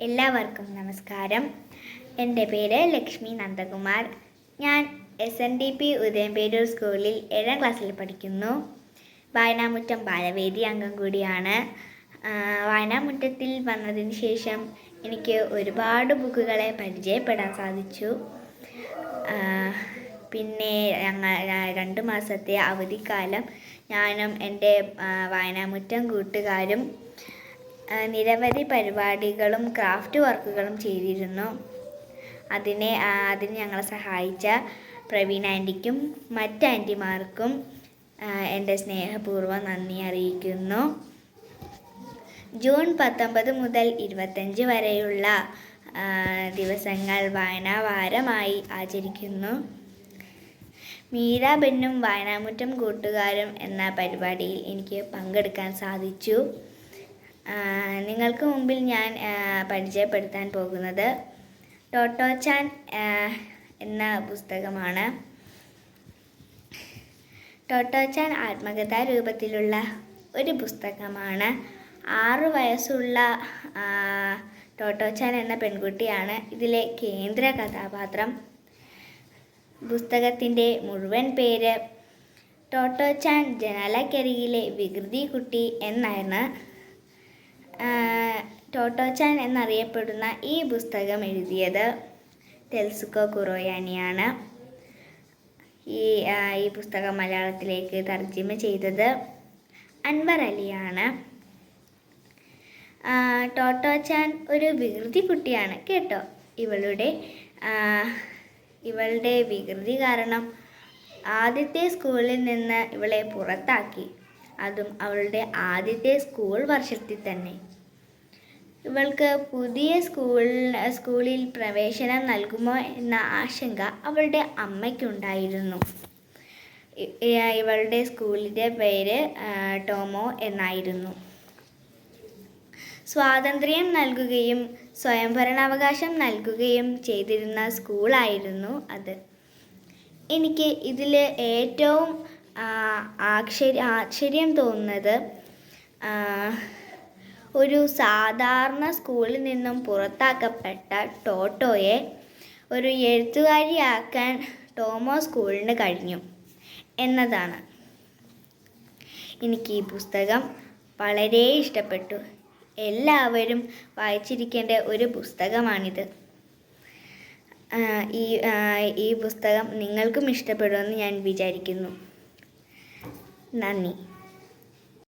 എല്ലാവർക്കും നമസ്കാരം. എൻ്റെ പേര് ലക്ഷ്മി നന്ദകുമാർ. ഞാൻ SNDP ഉദയംപേരൂർ സ്കൂളിൽ 7ാം ക്ലാസ്സിൽ പഠിക്കുന്നു. വായനാമുറ്റം ബാലവേദി അംഗം കൂടിയാണ്. വായനാമുറ്റത്തിൽ വന്നതിന് ശേഷം എനിക്ക് ഒരുപാട് ബുക്കുകളെ പരിചയപ്പെടാൻ സാധിച്ചു. പിന്നെ 2 മാസത്തെ അവധിക്കാലം ഞാനും എൻ്റെ വായനാമുറ്റം കൂട്ടുകാരും നിരവധി പരിപാടികളും ക്രാഫ്റ്റ് വർക്കുകളും ചെയ്തിരുന്നു. അതിന് ഞങ്ങളെ സഹായിച്ച പ്രവീൺ ആൻറ്റിക്കും മറ്റ് ആൻറ്റിമാർക്കും എൻ്റെ സ്നേഹപൂർവ്വം നന്ദി അറിയിക്കുന്നു. ജൂൺ 19 മുതൽ 25 വരെയുള്ള ദിവസങ്ങൾ വായനാ വാരമായി ആചരിക്കുന്നു. മീരാബെന്നും വായനാമുറ്റം കൂട്ടുകാരും എന്ന പരിപാടിയിൽ എനിക്ക് പങ്കെടുക്കാൻ സാധിച്ചു. നിങ്ങൾക്ക് മുമ്പിൽ ഞാൻ പരിചയപ്പെടുത്താൻ പോകുന്നത് ടോട്ടോച്ചാൻ എന്ന പുസ്തകമാണ്. ടോട്ടോച്ചാൻ ആത്മകഥാ രൂപത്തിലുള്ള ഒരു പുസ്തകമാണ്. 6 വയസ്സുള്ള ടോട്ടോച്ചാൻ എന്ന പെൺകുട്ടിയാണ് ഇതിലെ കേന്ദ്ര കഥാപാത്രം. പുസ്തകത്തിൻ്റെ മുഴുവൻ പേര് ടോട്ടോച്ചാൻ ജനാലക്കരികിലെ വികൃതി കുട്ടി എന്നാണ്. ടോട്ടോച്ചാൻ എന്നറിയപ്പെടുന്ന ഈ പുസ്തകം എഴുതിയത് തെത്സുക്കോ കുറോയാനിയാണ്. ഈ പുസ്തകം മലയാളത്തിലേക്ക് തർജ്ജിമ ചെയ്തത് അൻവർ അലിയാണ്. ടോട്ടോച്ചാൻ ഒരു വികൃതി കുട്ടിയാണ് കേട്ടോ. ഇവളുടെ വികൃതി കാരണം ആദ്യത്തെ സ്കൂളിൽ നിന്ന് ഇവളെ പുറത്താക്കി. അതും അവളുടെ ആദ്യത്തെ സ്കൂൾ വർഷത്തിൽ തന്നെ. ഇവൾക്ക് പുതിയ സ്കൂളിൽ പ്രവേശനം നൽകുമോ എന്ന ആശങ്ക അവളുടെ അമ്മയ്ക്കുണ്ടായിരുന്നു. ഇവളുടെ സ്കൂളിൻ്റെ പേര് ടോമോ എന്നായിരുന്നു. സ്വാതന്ത്ര്യം നൽകുകയും സ്വയംഭരണാവകാശം നൽകുകയും ചെയ്തിരുന്ന സ്കൂളായിരുന്നു അത്. എനിക്ക് ഇതിൽ ഏറ്റവും ആശ്ചര്യം തോന്നുന്നത് ഒരു സാധാരണ സ്കൂളിൽ നിന്നും പുറത്താക്കപ്പെട്ട ടോട്ടോയെ ഒരു എഴുത്തുകാരിയാക്കാൻ ടോമോ സ്കൂളിന് കഴിഞ്ഞു എന്നതാണ്. എനിക്ക് ഈ പുസ്തകം വളരെ ഇഷ്ടപ്പെട്ടു. എല്ലാവരും വായിച്ചിരിക്കേണ്ട ഒരു പുസ്തകമാണിത്. ഈ പുസ്തകം നിങ്ങൾക്കും ഇഷ്ടപ്പെടുമെന്ന് ഞാൻ വിചാരിക്കുന്നു. നന്ദി.